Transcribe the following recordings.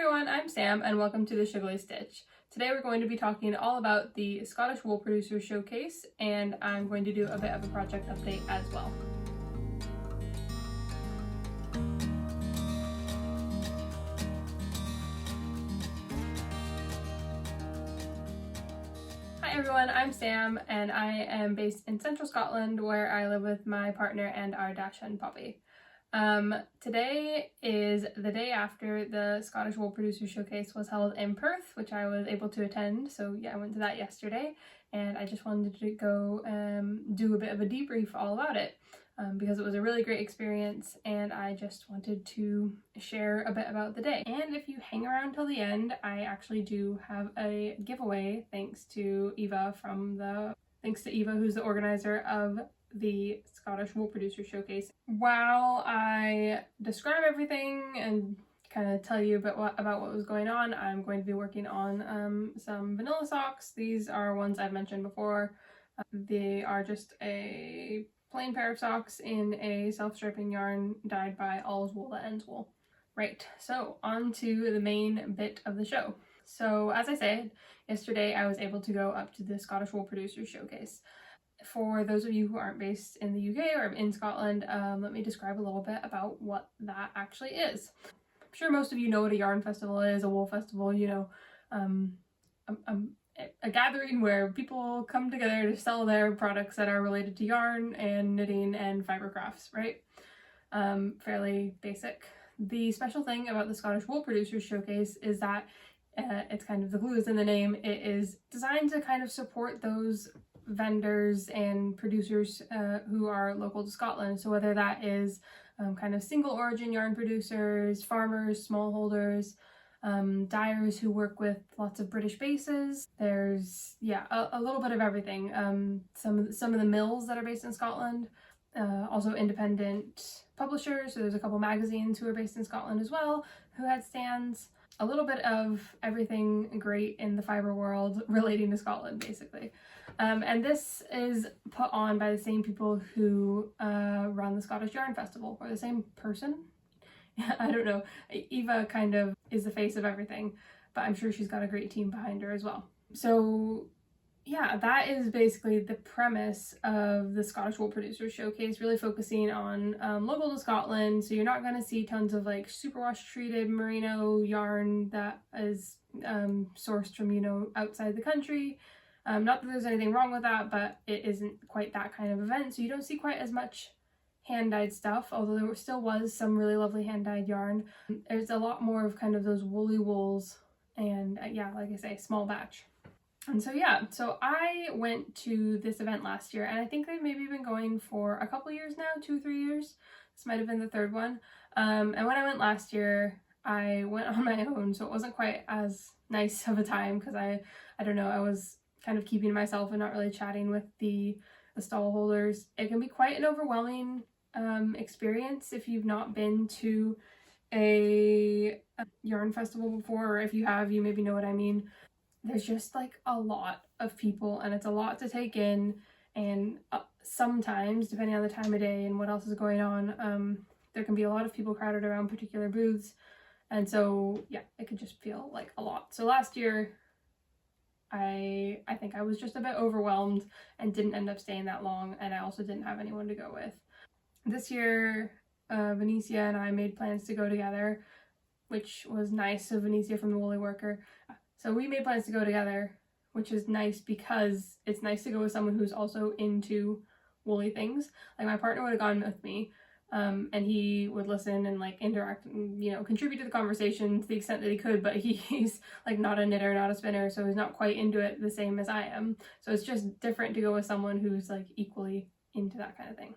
everyone, I'm Sam and welcome to the Shoogly Stitch. Today we're going to be talking all about the Scottish Wool Producers Showcase, and I'm going to do a bit of a project update as well. Hi everyone, I'm Sam and I am based in central Scotland where I live with my partner and our Dachshund Poppy. Today is the day after the Scottish Wool Producers Showcase was held in Perth, which I was able to attend. So yeah, I went to that yesterday and I just wanted to go do a bit of a debrief all about it because it was a really great experience and I just wanted to share a bit about the day. And if you hang around till the end, I actually do have a giveaway thanks to Eva who's the organizer of the Scottish Wool Producers Showcase. While I describe everything and kind of tell you about what was going on, I'm going to be working on some vanilla socks. These are ones I've mentioned before. They are just a plain pair of socks in a self-striping yarn dyed by All's Wool That Ends Wool. Right, so on to the main bit of the show. So as I said, yesterday I was able to go up to the Scottish Wool Producers Showcase. For those of you who aren't based in the UK or in Scotland, let me describe a little bit about what that actually is. I'm sure most of you know what a yarn festival is, a wool festival, you know, a gathering where people come together to sell their products that are related to yarn and knitting and fibre crafts, right? Fairly basic. The special thing about the Scottish Wool Producers Showcase is that it's kind of, the glue is in the name. It is designed to kind of support those vendors and producers who are local to Scotland. So whether that is kind of single origin yarn producers, farmers, smallholders, dyers who work with lots of British bases. There's a little bit of everything. Some of the mills that are based in Scotland, also independent publishers. So there's a couple magazines who are based in Scotland as well who had stands. A little bit of everything great in the fibre world relating to Scotland, basically. And this is put on by the same people who run the Scottish Yarn Festival, or the same person. I don't know. Eva kind of is the face of everything, but I'm sure she's got a great team behind her as well. So yeah, that is basically the premise of the Scottish Wool Producers Showcase, really focusing on local to Scotland. So you're not going to see tons of like superwash treated merino yarn that is sourced from, you know, outside the country. Not that there's anything wrong with that, but it isn't quite that kind of event. So you don't see quite as much hand-dyed stuff, although there still was some really lovely hand-dyed yarn. There's a lot more of kind of those woolly wools and yeah, like I say, small batch. And so yeah, so I went to this event last year and I think they've maybe been going for a couple years now, 2-3 years. This might have been the third one. And when I went last year, I went on my own, so it wasn't quite as nice of a time because I don't know, I was kind of keeping to myself and not really chatting with the stall holders. It can be quite an overwhelming experience if you've not been to a yarn festival before, or if you have, you maybe know what I mean. There's just like a lot of people and it's a lot to take in, and sometimes, depending on the time of day and what else is going on, there can be a lot of people crowded around particular booths, and so yeah, it could just feel like a lot. So last year I think I was just a bit overwhelmed and didn't end up staying that long, and I also didn't have anyone to go with. This year, Venetia and I made plans to go together, which was nice of Venetia from the Woolly Worker. So we made plans to go together, which is nice because it's nice to go with someone who's also into woolly things. Like my partner would have gone with me, and he would listen and like interact and, you know, contribute to the conversation to the extent that he could, but he's like not a knitter, not a spinner, so he's not quite into it the same as I am. So it's just different to go with someone who's like equally into that kind of thing.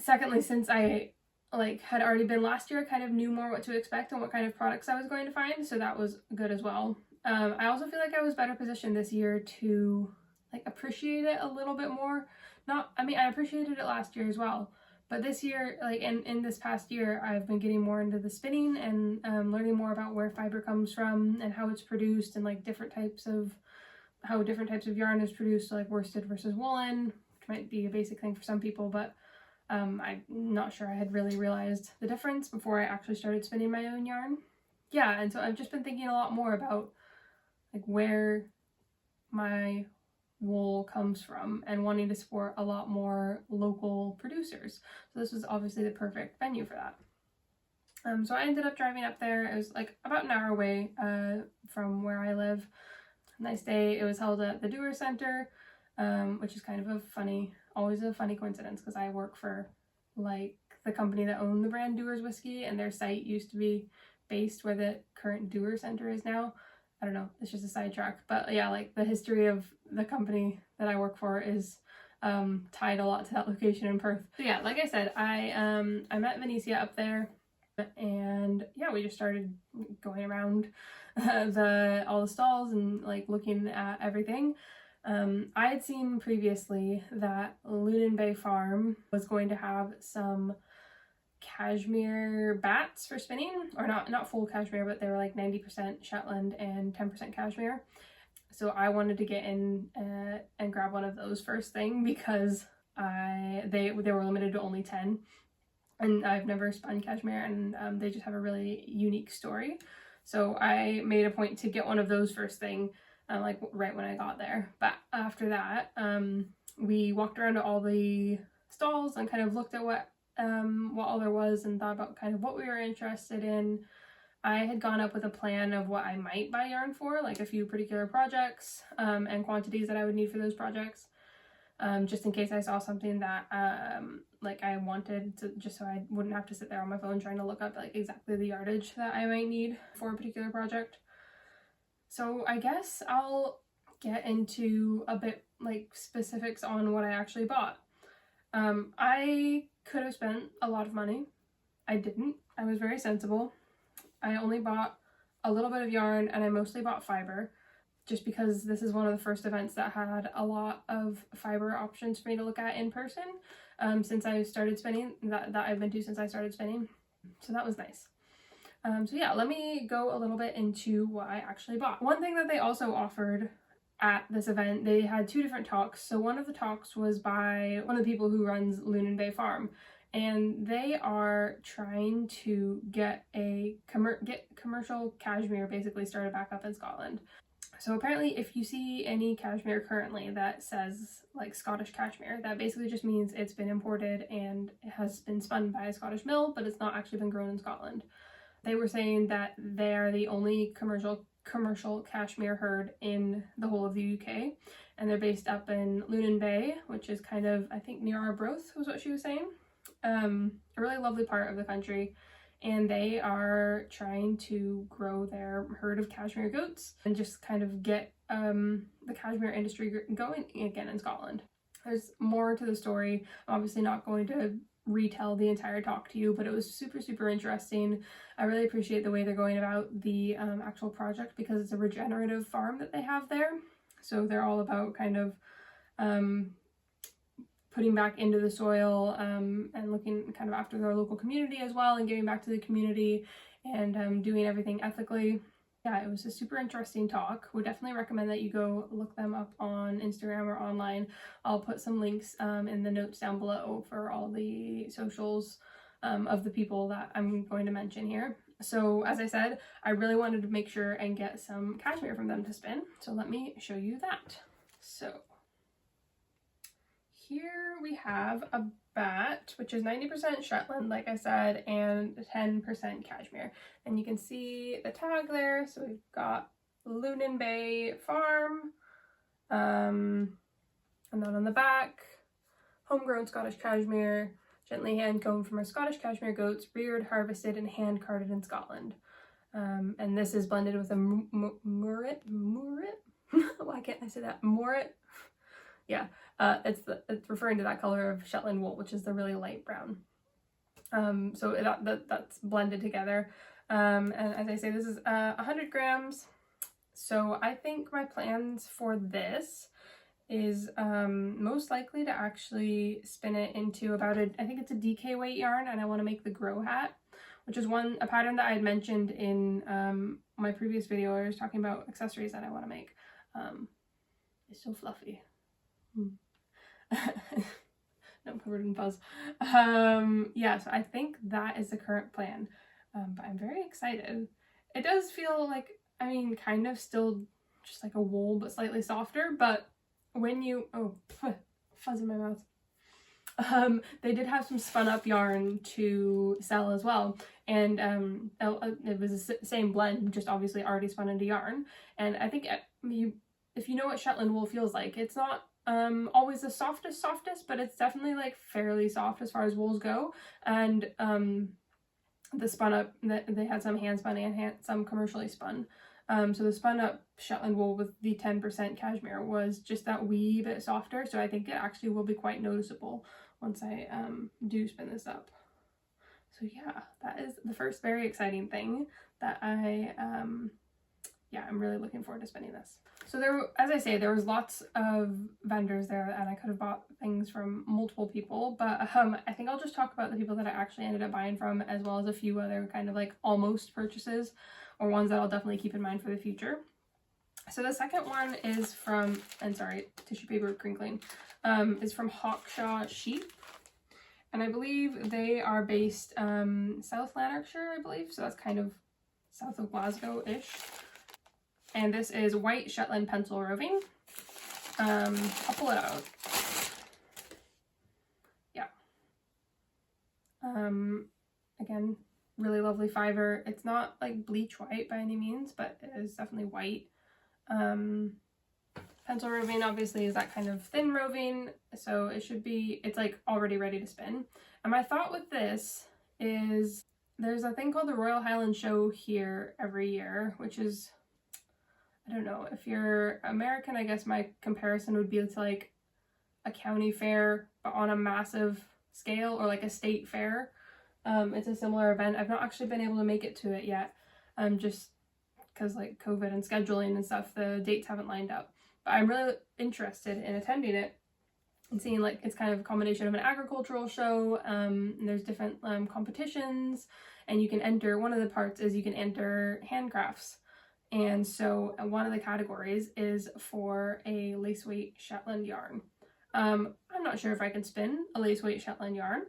Secondly, since I had already been last year, I kind of knew more what to expect and what kind of products I was going to find, so that was good as well. I also feel like I was better positioned this year to like appreciate it a little bit more. I appreciated it last year as well, but this year, like in this past year, I've been getting more into the spinning and learning more about where fiber comes from and how it's produced, and like how different types of yarn is produced, so like worsted versus woolen, which might be a basic thing for some people, but I'm not sure I had really realized the difference before I actually started spinning my own yarn. yeah, and so I've just been thinking a lot more about like where my wool comes from and wanting to support a lot more local producers. So this was obviously the perfect venue for that. So I ended up driving up there. It was like about an hour away from where I live. Nice day. It was held at the Doer Center, which is kind of always a funny coincidence because I work for like the company that owned the brand Doer's Whiskey, and their site used to be based where the current Doer Center is now. I don't know, it's just a sidetrack, but yeah, like the history of the company that I work for is tied a lot to that location in Perth. So yeah, like I said, I met Venetia up there, and yeah, we just started going around all the stalls and like looking at everything. I had seen previously that Lunan Bay Farm was going to have some cashmere bats for spinning, or not full cashmere, but they were like 90% Shetland and 10% cashmere. So I wanted to get in and grab one of those first thing because they were limited to only 10, and I've never spun cashmere, and they just have a really unique story. So I made a point to get one of those first thing, like right when I got there. But after that, we walked around to all the stalls and kind of looked at what all there was and thought about kind of what we were interested in. I had gone up with a plan of what I might buy yarn for, like a few particular projects and quantities that I would need for those projects, just in case I saw something that like I wanted to, just so I wouldn't have to sit there on my phone trying to look up like exactly the yardage that I might need for a particular project. So I guess I'll get into a bit like specifics on what I actually bought. I could have spent a lot of money. I didn't. I was very sensible. I only bought a little bit of yarn, and I mostly bought fibre, just because this is one of the first events that had a lot of fibre options for me to look at in person since I started spinning, that I've been to since I started spinning. So that was nice. So yeah, let me go a little bit into what I actually bought. One thing that they also offered at this event, they had two different talks. So one of the talks was by one of the people who runs Lunan Bay Farm, and they are trying to get commercial cashmere basically started back up in Scotland. So apparently if you see any cashmere currently that says like Scottish cashmere, that basically just means it's been imported and it has been spun by a Scottish mill, but it's not actually been grown in Scotland. They were saying that they are the only commercial cashmere herd in the whole of the UK, and they're based up in Lunan Bay, which is kind of, I think, near Arbroath was what she was saying. A really lovely part of the country, and they are trying to grow their herd of cashmere goats and just kind of get the cashmere industry going again in Scotland. There's more to the story. I'm obviously not going to retell the entire talk to you, but it was super interesting. I really appreciate the way they're going about the actual project, because it's a regenerative farm that they have there. So they're all about kind of putting back into the soil and looking kind of after their local community as well, and giving back to the community, and doing everything ethically. Yeah, it was a super interesting talk. Would definitely recommend that you go look them up on Instagram or online. I'll put some links in the notes down below for all the socials of the people that I'm going to mention here. So as I said, I really wanted to make sure and get some cashmere from them to spin. So let me show you that. So here we have a bat, which is 90% Shetland, like I said, and 10% cashmere. And you can see the tag there. So we've got Lunan Bay Farm, and then on the back, homegrown Scottish cashmere, gently hand-combed from our Scottish cashmere goats, reared, harvested, and hand-carded in Scotland. And this is blended with a Murret? Why can't I say that? Murret? Yeah, it's referring to that color of Shetland wool, which is the really light brown. So that's blended together. And as I say, this is 100 grams. So I think my plans for this is most likely to actually spin it into about I think it's a DK weight yarn, and I want to make the grow hat, which is a pattern that I had mentioned in my previous video where I was talking about accessories that I want to make. It's so fluffy. No, I'm covered in fuzz. Yeah, so I think that is the current plan, but I'm very excited. It does feel like, I mean, kind of still just like a wool, but slightly softer. But when you, oh, fuzz in my mouth. They did have some spun up yarn to sell as well, and it was the same blend, just obviously already spun into yarn. And I think if you know what Shetland wool feels like, it's not always the softest, but it's definitely like fairly soft as far as wools go. And the spun up, they had some hand spun and some commercially spun. So the spun up Shetland wool with the 10% cashmere was just that wee bit softer, so I think it actually will be quite noticeable once I do spin this up. So yeah, that is the first very exciting thing that I'm really looking forward to spinning this. So there, as I say, there was lots of vendors there, and I could have bought things from multiple people, but I think I'll just talk about the people that I actually ended up buying from, as well as a few other kind of like almost purchases, or ones that I'll definitely keep in mind for the future. So the second one is from, and sorry, tissue paper crinkling, is from Hawkshaw Sheep. And I believe they are based South Lanarkshire, I believe. So that's kind of south of Glasgow-ish. And this is white Shetland pencil roving. I'll pull it out. Yeah. Again, really lovely fiber. It's not like bleach white by any means, but it is definitely white. Pencil roving obviously is that kind of thin roving, so it should be, it's like already ready to spin. And my thought with this is there's a thing called the Royal Highland Show here every year, which is, I don't know, if you're American, I guess my comparison would be to like a county fair, but on a massive scale, or like a state fair. It's a similar event. I've not actually been able to make it to it yet, just because like COVID and scheduling and stuff, the dates haven't lined up. But I'm really interested in attending it and seeing, like, it's kind of a combination of an agricultural show. And there's different competitions, and you can enter, one of the parts is you can enter handcrafts. And so one of the categories is for a lace weight Shetland yarn. I'm not sure if I can spin a lace weight Shetland yarn,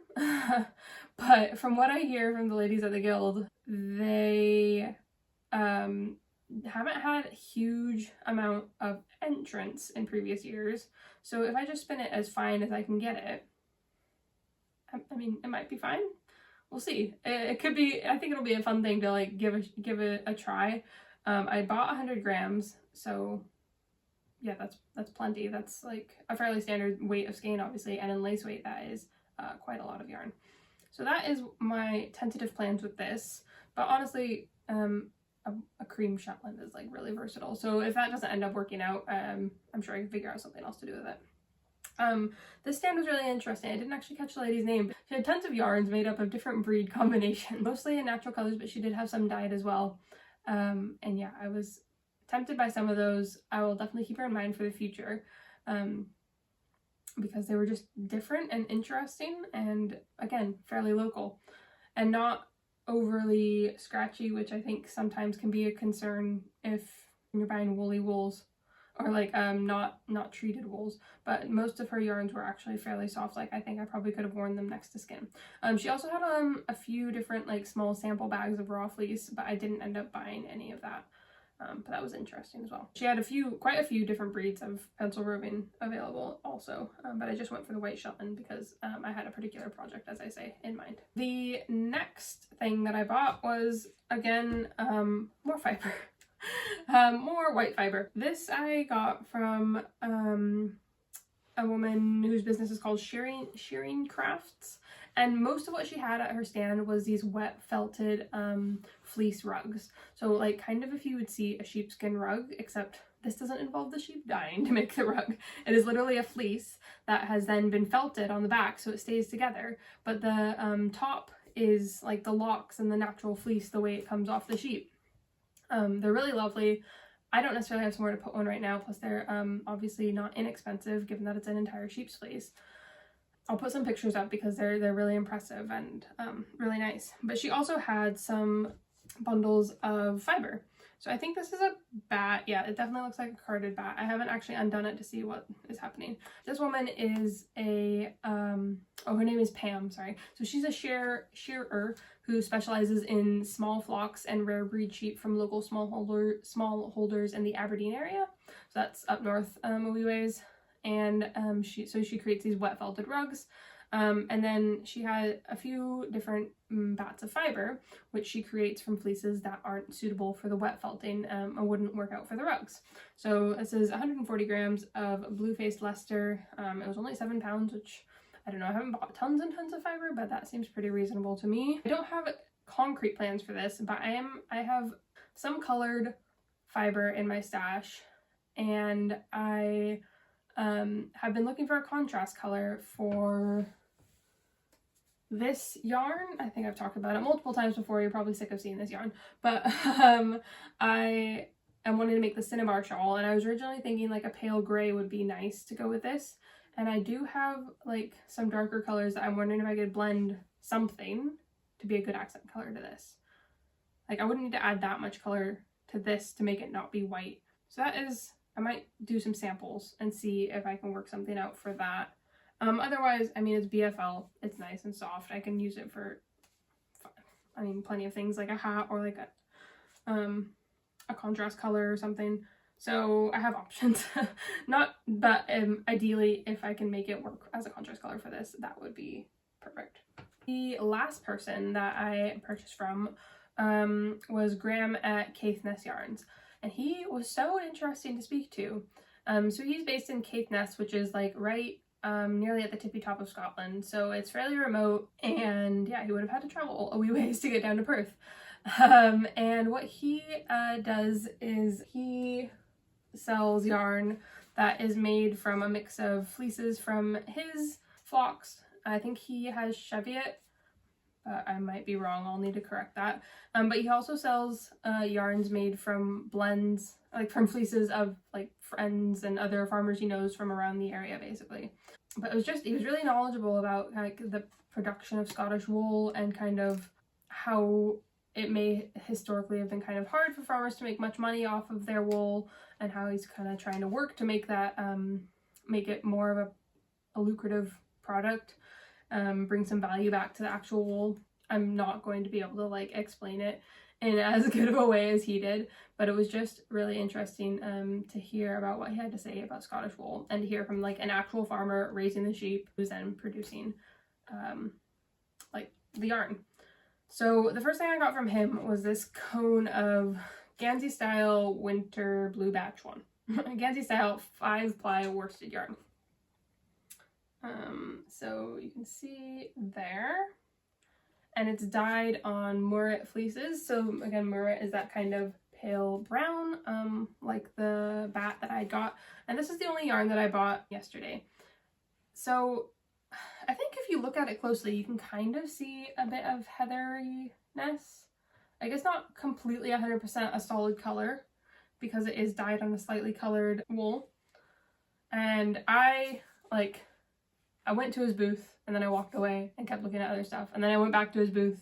but from what I hear from the ladies at the guild, they haven't had a huge amount of entrants in previous years. So if I just spin it as fine as I can get it, I mean, it might be fine. We'll see. It could be, I think it'll be a fun thing to like give it a try. I bought 100 grams, so yeah, that's plenty. That's like a fairly standard weight of skein, obviously, and in lace weight that is quite a lot of yarn. So that is my tentative plans with this. But honestly, a cream Shetland is like really versatile. So if that doesn't end up working out, I'm sure I can figure out something else to do with it. This stand was really interesting. I didn't actually catch the lady's name. She had tons of yarns made up of different breed combinations, mostly in natural colors, but she did have some dyed as well. And yeah, I was tempted by some of those. I will definitely keep her in mind for the future, because they were just different and interesting, and again, fairly local and not overly scratchy, which I think sometimes can be a concern if you're buying woolly wools, or like not treated wools. But most of her yarns were actually fairly soft. Like, I think I probably could have worn them next to skin. She also had a few different like small sample bags of raw fleece, but I didn't end up buying any of that. But that was interesting as well. She had quite a few different breeds of pencil roving available also, but I just went for the white Shetland because I had a particular project, as I say, in mind. The next thing that I bought was, again, more fiber. More white fiber. This I got from a woman whose business is called Shearing Crafts, and most of what she had at her stand was these wet felted fleece rugs. So like kind of if you would see a sheepskin rug, except this doesn't involve the sheep dying to make the rug. It is literally a fleece that has then been felted on the back so it stays together, but the top is like the locks and the natural fleece the way it comes off the sheep. They're really lovely. I don't necessarily have somewhere to put one right now, plus they're obviously not inexpensive given that it's an entire sheep's fleece. I'll put some pictures up because they're really impressive and really nice. But she also had some bundles of fiber. So I think this is a bat. Yeah, it definitely looks like a carded bat. I haven't actually undone it to see what is happening. This woman is a, oh, her name is Pam, sorry. So she's a shearer who specializes in small flocks and rare breed sheep from local smallholders in the Aberdeen area. So that's up north a wee ways. And she creates these wet felted rugs. And then she had a few different bats of fibre, which she creates from fleeces that aren't suitable for the wet felting and wouldn't work out for the rugs. So this is 140 grams of blue-faced Leicester. It was only £7, which I don't know, I haven't bought tons and tons of fibre, but that seems pretty reasonable to me. I don't have concrete plans for this, but I have some colored fibre in my stash, and I have been looking for a contrast color for this yarn. I think I've talked about it multiple times before. You're probably sick of seeing this yarn, but I am wanting to make the cinnabar shawl, and I was originally thinking like a pale gray would be nice to go with this, and I do have like some darker colors that I'm wondering if I could blend something to be a good accent color to this. Like I wouldn't need to add that much color to this to make it not be white. So that is, I might do some samples and see if I can work something out for that. Otherwise, I mean, it's BFL. It's nice and soft. I can use it for, I mean, plenty of things, like a hat or like a contrast color or something. So I have options. But ideally, if I can make it work as a contrast color for this, that would be perfect. The last person that I purchased from was Graham at Caithness Yarns, and he was so interesting to speak to. So he's based in Caithness, which is like right nearly at the tippy top of Scotland, so it's fairly remote, and yeah, he would have had to travel a wee ways to get down to Perth. And what he does is he sells yarn that is made from a mix of fleeces from his flocks. I think he has Cheviot, but I might be wrong, I'll need to correct that. But he also sells yarns made from blends, like from fleeces of like friends and other farmers he knows from around the area, basically. But he was really knowledgeable about like the production of Scottish wool and kind of how it may historically have been kind of hard for farmers to make much money off of their wool, and how he's kind of trying to work to make that, make it more of a lucrative product, bring some value back to the actual wool. I'm not going to be able to like explain it in as good of a way as he did, but it was just really interesting to hear about what he had to say about Scottish wool, and to hear from like an actual farmer raising the sheep who's then producing like the yarn. So the first thing I got from him was this cone of Gansey style winter blue batch one. Gansey style 5-ply worsted yarn. So you can see there, and it's dyed on Murret fleeces. So again, Murret is that kind of pale brown, like the bat that I got. And this is the only yarn that I bought yesterday. So I think if you look at it closely, you can kind of see a bit of heatheriness. Like it's not completely 100% a solid color because it is dyed on a slightly colored wool. And I went to his booth, and then I walked away and kept looking at other stuff. And then I went back to his booth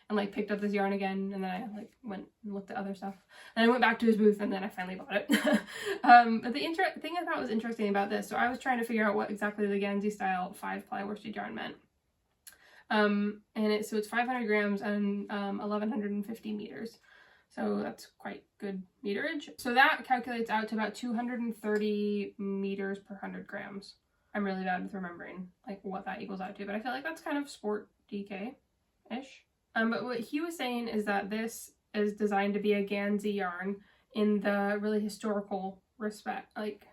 and like picked up this yarn again, and then I like went and looked at other stuff. And I went back to his booth, and then I finally bought it. But the thing I thought was interesting about this, so I was trying to figure out what exactly the Gansey style 5-ply worsted yarn meant. So it's 500 grams and 1150 meters. So that's quite good meterage. So that calculates out to about 230 meters per 100 grams. I'm really bad with remembering like what that equals out to, but I feel like that's kind of sport DK-ish. But what he was saying is that this is designed to be a Gansey yarn in the really historical respect, like,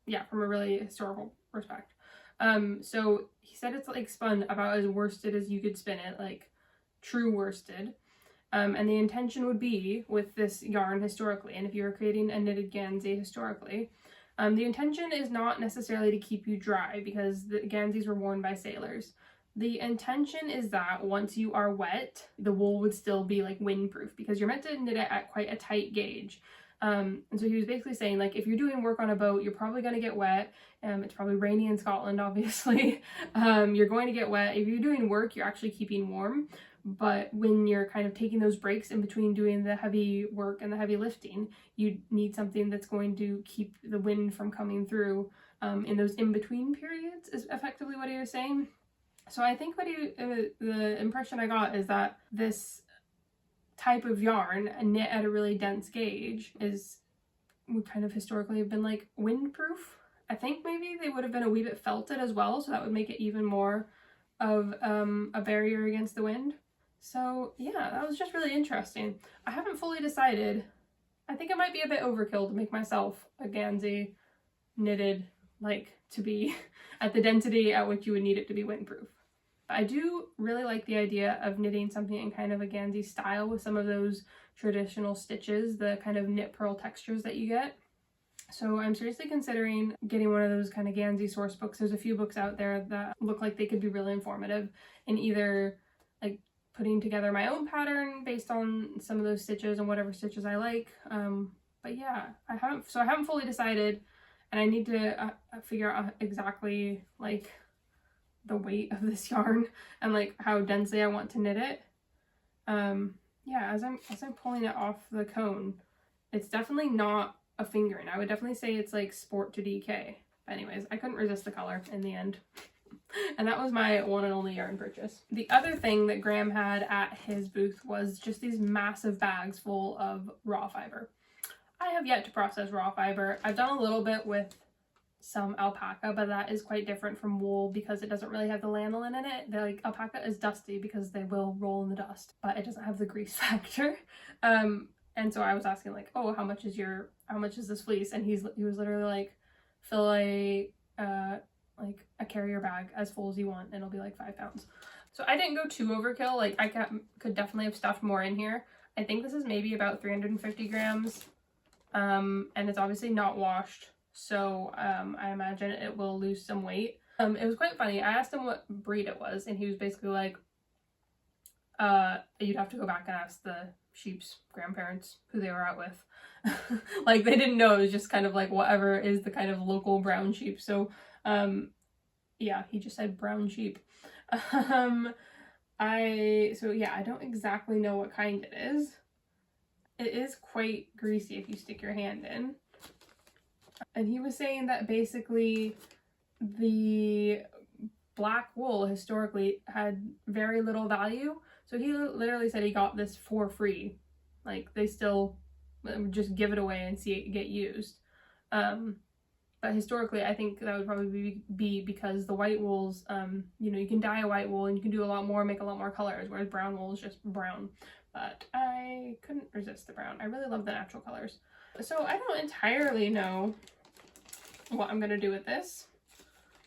yeah, from a really historical respect. So he said it's like spun about as worsted as you could spin it, like true worsted. And the intention would be with this yarn historically, and if you were creating a knitted Gansey historically, the intention is not necessarily to keep you dry, because the Ganseys were worn by sailors. The intention is that once you are wet, the wool would still be like windproof, because you're meant to knit it at quite a tight gauge. And so he was basically saying, like, if you're doing work on a boat, you're probably going to get wet. It's probably rainy in Scotland, obviously. You're going to get wet. If you're doing work, you're actually keeping warm. But when you're kind of taking those breaks in between doing the heavy work and the heavy lifting, you need something that's going to keep the wind from coming through in those in-between periods, is effectively what he was saying. So I think the impression I got is that this type of yarn, knit at a really dense gauge, would kind of historically have been like windproof. I think maybe they would have been a wee bit felted as well, so that would make it even more of a barrier against the wind. So yeah, that was just really interesting. I haven't fully decided. I think it might be a bit overkill to make myself a Gansey knitted, like, to be at the density at which you would need it to be windproof. But I do really like the idea of knitting something in kind of a Gansey style with some of those traditional stitches, the kind of knit purl textures that you get. So I'm seriously considering getting one of those kind of Gansey source books. There's a few books out there that look like they could be really informative in either like putting together my own pattern based on some of those stitches and whatever stitches I like. But yeah, I haven't fully decided, and I need to figure out exactly like the weight of this yarn and like how densely I want to knit it. Yeah, as I'm pulling it off the cone, it's definitely not a fingering. I would definitely say it's like sport to DK. But anyways, I couldn't resist the color in the end. And that was my one and only yarn purchase. The other thing that Graham had at his booth was just these massive bags full of raw fiber. I have yet to process raw fiber. I've done a little bit with some alpaca, but that is quite different from wool because it doesn't really have the lanolin in it. Like, alpaca is dusty because they will roll in the dust, but it doesn't have the grease factor. And so I was asking like, oh, how much is this fleece? And he was literally like, fill a carrier bag as full as you want and it'll be like 5 pounds. So I didn't go too overkill. Like, I could definitely have stuffed more in here. I think this is maybe about 350 grams. And it's obviously not washed, so I imagine it will lose some weight. It was quite funny. I asked him what breed it was, and he was basically like, you'd have to go back and ask the sheep's grandparents who they were out with. Like, they didn't know. It was just kind of like whatever is the kind of local brown sheep. So yeah, he just said brown sheep. So yeah, I don't exactly know what kind it is. It is quite greasy if you stick your hand in. And he was saying that basically the black wool historically had very little value. So he literally said he got this for free. Like, they still just give it away and see it get used. But historically, I think that would probably be because the white wools, you know, you can dye a white wool and you can do a lot more, make a lot more colors, whereas brown wool is just brown. But I couldn't resist the brown. I really love the natural colors. So I don't entirely know what I'm gonna do with this.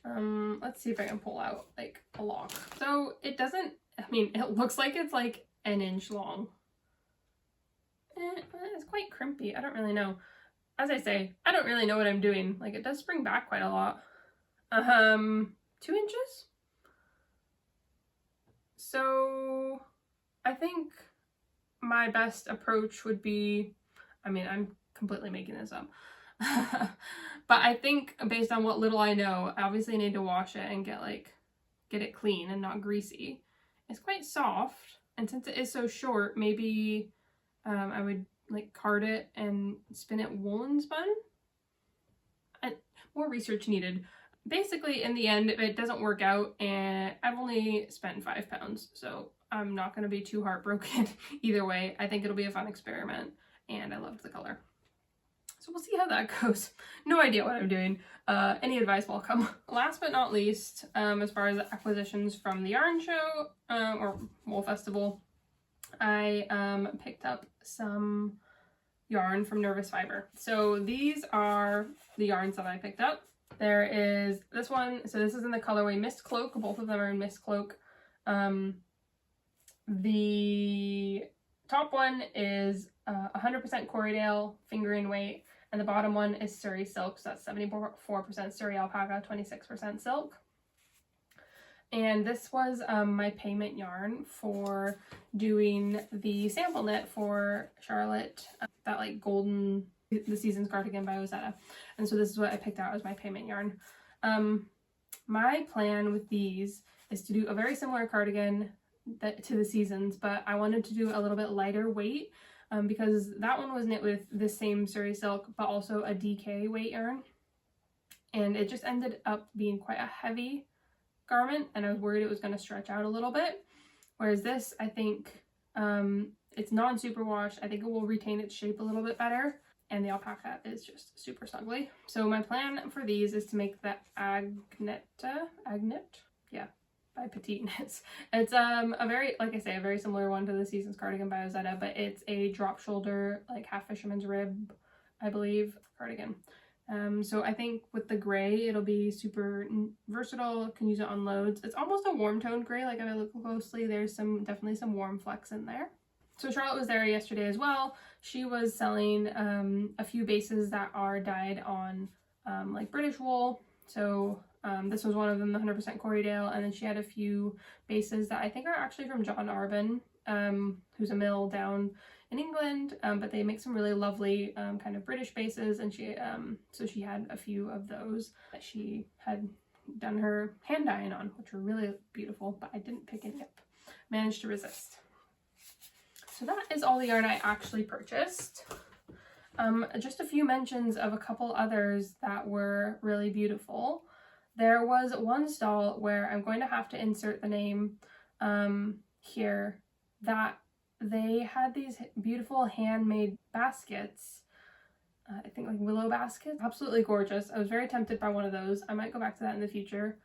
Let's see if I can pull out like a lock. So it doesn't, I mean, it looks like it's like an inch long. It's quite crimpy. I don't really know. As I say, I don't really know what I'm doing. Like, it does spring back quite a lot. 2 inches? So I think my best approach would be, I mean, I'm completely making this up. But I think based on what little I know, obviously I need to wash it and get it clean and not greasy. It's quite soft, and since it is so short, maybe I would like card it and spin it woolen spun. More research needed. Basically, in the end, if it doesn't work out, and I've only spent 5 pounds, so I'm not going to be too heartbroken either way. I think it'll be a fun experiment, and I loved the color. So we'll see how that goes. No idea what I'm doing. Any advice welcome. Last but not least, as far as acquisitions from the yarn show or Wool Festival, I picked up some yarn from Nervus Fibre. So these are the yarns that I picked up. There is this one. So this is in the colorway Mist Cloak. Both of them are in Mist Cloak. The top one is 100% Corriedale fingering weight, and the bottom one is Surrey silk. So that's 74% Surrey alpaca, 26% silk. And this was my payment yarn for doing the sample knit for Charlotte, that like golden, the season's cardigan by Ozetta. And so this is what I picked out as my payment yarn. My plan with these is to do a very similar cardigan to the seasons, but I wanted to do a little bit lighter weight because that one was knit with the same Surrey silk, but also a DK weight yarn. And it just ended up being quite a heavy garment, and I was worried it was going to stretch out a little bit. Whereas this, I think, it's non-superwash. I think it will retain its shape a little bit better. And the alpaca is just super snuggly. So my plan for these is to make the Agnet, yeah, by Petite Knits. It's a very, like I say, a very similar one to the Seasons cardigan by Ozetta, but it's a drop shoulder, like half fisherman's rib, I believe, cardigan. So I think with the gray, it'll be super versatile. Can use it on loads. It's almost a warm toned gray. Like if I look closely, there's definitely some warm flecks in there. So Charlotte was there yesterday as well. She was selling a few bases that are dyed on like British wool. So this was one of them, the 100% Corriedale, and then she had a few bases that I think are actually from John Arbon, who's a mill down in England, but they make some really lovely kind of British bases, and she so she had a few of those that she had done her hand dyeing on, which were really beautiful, but I didn't pick any up. Managed to resist. So that is all the yarn I actually purchased. Just a few mentions of a couple others that were really beautiful. There was one stall where I'm going to have to insert the name here, that they had these beautiful handmade baskets. I think like willow baskets. Absolutely gorgeous. I was very tempted by one of those. I might go back to that in the future.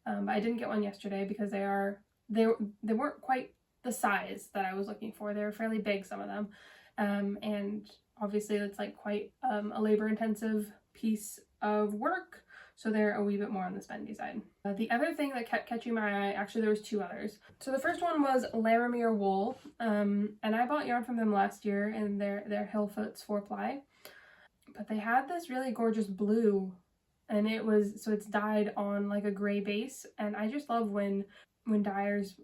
But I didn't get one yesterday because they weren't quite the size that I was looking for. They were fairly big, some of them. And obviously it's like quite a labor intensive piece of work. So they're a wee bit more on the spendy side. The other thing that kept catching my eye, actually there was two others. So the first one was Lammermuir Wool, and I bought yarn from them last year in their Hillfoots 4-ply. But they had this really gorgeous blue, and it's dyed on like a gray base, and I just love when dyers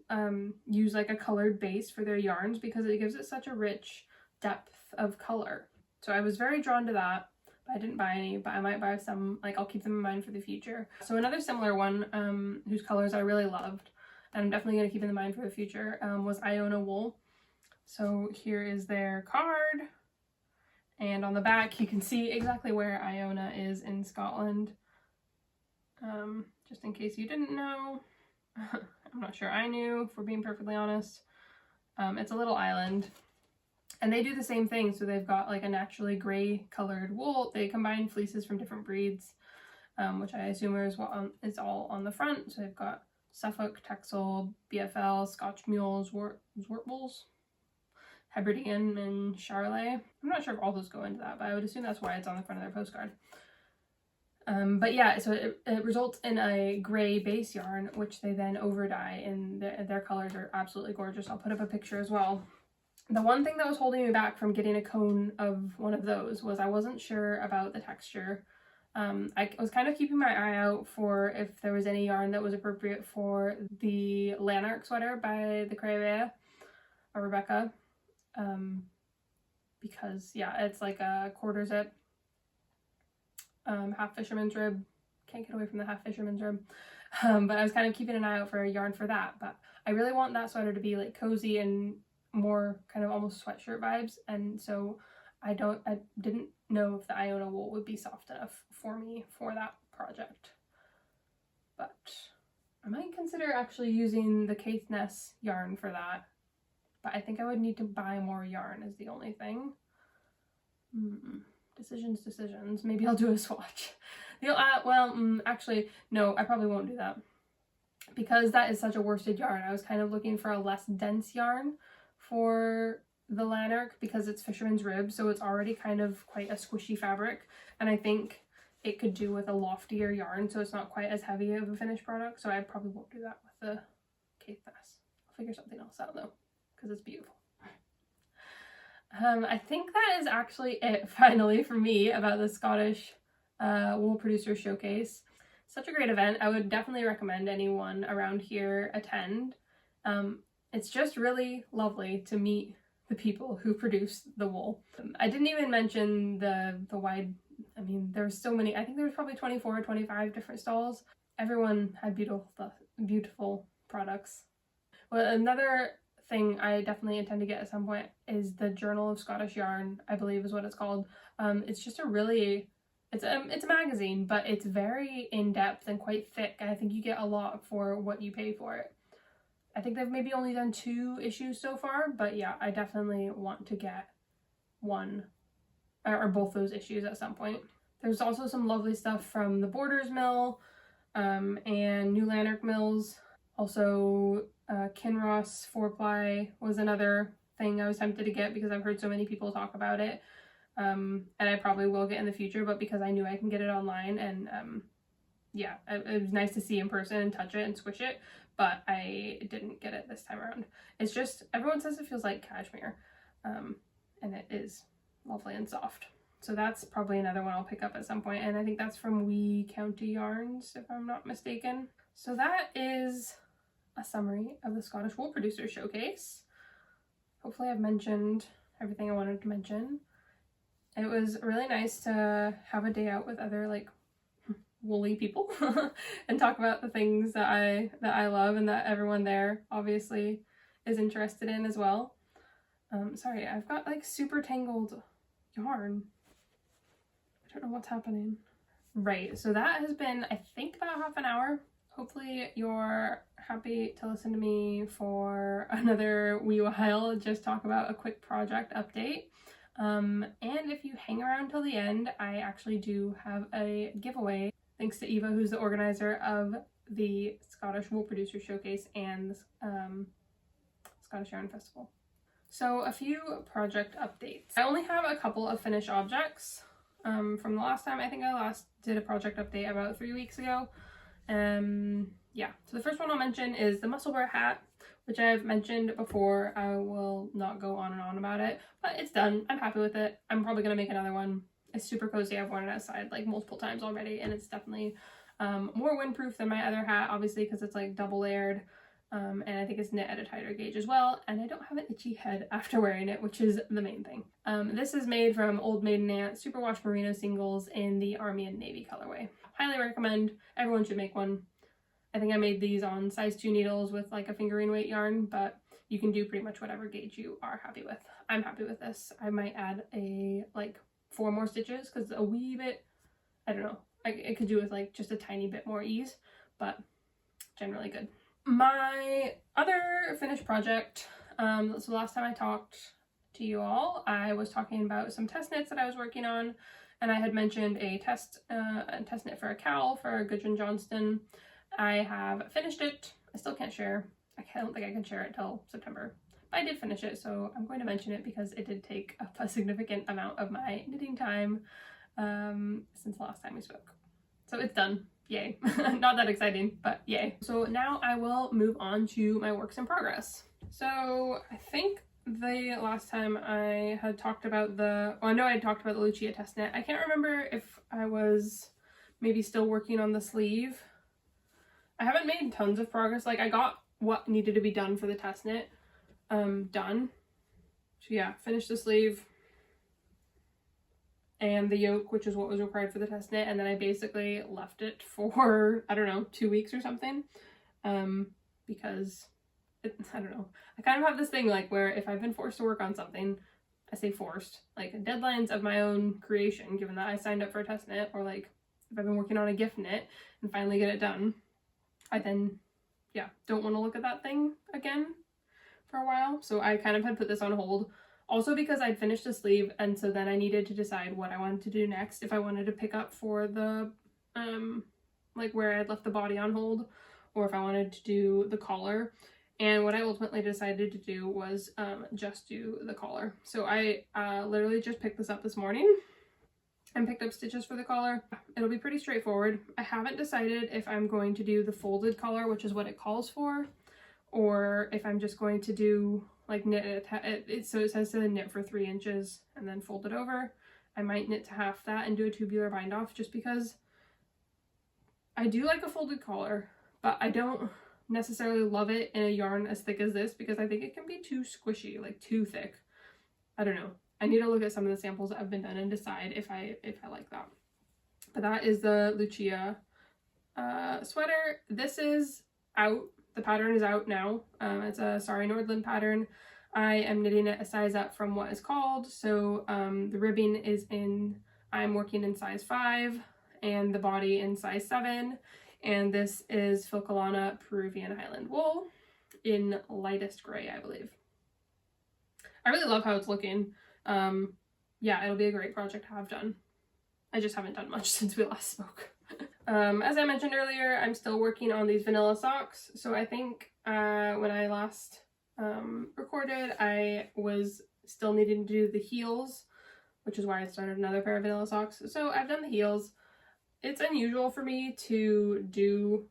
use like a colored base for their yarns because it gives it such a rich depth of color. So I was very drawn to that. I didn't buy any, but I might buy some. Like, I'll keep them in mind for the future. So another similar one whose colors I really loved, and I'm definitely going to keep in mind for the future, was Iona Wool. So here is their card, and on the back you can see exactly where Iona is in Scotland, just in case you didn't know. I'm not sure I knew, if we're being perfectly honest. It's a little island. And they do the same thing, so they've got like a naturally gray colored wool. They combine fleeces from different breeds, which I assume is all on the front. So they've got Suffolk, Texel, BFL, Scotch Mules, Zwartwolls, Aberdeen, and Charolais. I'm not sure if all those go into that, but I would assume that's why it's on the front of their postcard. But yeah, so it results in a gray base yarn, which they then over dye, and their colors are absolutely gorgeous. I'll put up a picture as well. The one thing that was holding me back from getting a cone of one of those was I wasn't sure about the texture. I was kind of keeping my eye out for if there was any yarn that was appropriate for the Lanark sweater by the Crayabea or Rebecca. Because yeah, it's like a quarter zip, half fisherman's rib. Can't get away from the half fisherman's rib. But I was kind of keeping an eye out for a yarn for that. But I really want that sweater to be like cozy and more kind of almost sweatshirt vibes, and so I didn't know if the Iona wool would be soft enough for me for that project. But I might consider actually using the Caithness yarn for that, but I think I would need to buy more yarn is the only thing. Decisions. Maybe I'll do a swatch. Actually no, I probably won't do that because that is such a worsted yarn. I was kind of looking for a less dense yarn for the Lanark because it's fisherman's rib, so it's already kind of quite a squishy fabric, and I think it could do with a loftier yarn so it's not quite as heavy of a finished product, so I probably won't do that with the Caithness. I'll figure something else out though because it's beautiful. I think that is actually it finally for me about the Scottish Wool Producer Showcase. Such a great event. I would definitely recommend anyone around here attend. It's just really lovely to meet the people who produce the wool. I didn't even mention the wide, I mean, there's so many, I think there was probably 24 or 25 different stalls. Everyone had beautiful products. Well, another thing I definitely intend to get at some point is the Journal of Scottish Yarn, I believe is what it's called. It's just a really, it's a magazine, but it's very in-depth and quite thick, and I think you get a lot for what you pay for it. I think they've maybe only done 2 issues so far, but yeah, I definitely want to get one or both those issues at some point. There's also some lovely stuff from the Borders Mill and New Lanark Mills. Also, Kinross 4-ply was another thing I was tempted to get because I've heard so many people talk about it. And I probably will get in the future, but because I knew I can get it online, and yeah, it was nice to see in person and touch it and squish it, but I didn't get it this time around. It's just, everyone says it feels like cashmere, and it is lovely and soft. So that's probably another one I'll pick up at some point, and I think that's from Wee County Yarns, if I'm not mistaken. So that is a summary of the Scottish Wool Producers Showcase. Hopefully I've mentioned everything I wanted to mention. It was really nice to have a day out with other like woolly people and talk about the things that I love and that everyone there obviously is interested in as well. Sorry, I've got like super tangled yarn. I don't know what's happening. Right, so that has been, I think, about half an hour. Hopefully you're happy to listen to me for another wee while, just talk about a quick project update. And if you hang around till the end, I actually do have a giveaway, thanks to Eva, who's the organizer of the Scottish Wool Producers Showcase and the Scottish Yarn Festival. So a few project updates. I only have a couple of finished objects from the last time. I think I last did a project update about 3 weeks ago. Yeah, so the first one I'll mention is the Musselburgh Hat, which I've mentioned before. I will not go on and on about it, but it's done. I'm happy with it. I'm probably going to make another one. It's super cozy. I've worn it outside like multiple times already, and it's definitely more windproof than my other hat, obviously, because it's like double layered. And I think it's knit at a tighter gauge as well, and I don't have an itchy head after wearing it, which is the main thing. This is made from Old Maiden Superwash Merino singles in the Army and Navy colorway. Highly recommend. Everyone should make one. I think I made these on size 2 needles with like a fingering weight yarn, but you can do pretty much whatever gauge you are happy with. I'm happy with this. I might add a like 4 more stitches because a wee bit, I don't know, I could do with like just a tiny bit more ease, but generally good. My other finished project, so last time I talked to you all, I was talking about some test knits that I was working on, and I had mentioned a test knit for a cowl for Gudrun Johnston. I have finished it. I still can't share. I don't think I can share it till September, but I did finish it, so I'm going to mention it because it did take up a significant amount of my knitting time since the last time we spoke. So it's done. Yay. Not that exciting, but yay. So now I will move on to my works in progress. So I think the last time I had talked about I know I had talked about the Lucia test knit. I can't remember if I was maybe still working on the sleeve. I haven't made tons of progress. Like I got what needed to be done for the test knit done. So yeah, finished the sleeve and the yoke, which is what was required for the test knit, and then I basically left it for, I don't know, 2 weeks or something, because I don't know, I kind of have this thing like where if I've been forced to work on something, I say forced, like deadlines of my own creation, given that I signed up for a test knit, or like if I've been working on a gift knit and finally get it done, I then, yeah, don't want to look at that thing again for a while. So I kind of had put this on hold. Also because I'd finished the sleeve, and so then I needed to decide what I wanted to do next, if I wanted to pick up for the, like where I'd left the body on hold, or if I wanted to do the collar. And what I ultimately decided to do was just do the collar. So I literally just picked this up this morning and picked up stitches for the collar. It'll be pretty straightforward. I haven't decided if I'm going to do the folded collar, which is what it calls for, or if I'm just going to do like knit it, so it says to knit for 3 inches and then fold it over. I might knit to half that and do a tubular bind off, just because I do like a folded collar, but I don't necessarily love it in a yarn as thick as this, because I think it can be too squishy, like too thick. I don't know. I need to look at some of the samples that have been done and decide if I like that. But that is the Lucia sweater. This is out the pattern is out now. It's a Sorry Nordland pattern. I am knitting it a size up from what is called, so the ribbing is in, I'm working in size 5 and the body in size 7, and this is Filcolana Peruvian Highland Wool in lightest gray, I believe. I really love how it's looking. Yeah, it'll be a great project to have done. I just haven't done much since we last spoke. As I mentioned earlier, I'm still working on these vanilla socks, so I think when I last recorded, I was still needing to do the heels, which is why I started another pair of vanilla socks. So I've done the heels. It's unusual for me to do,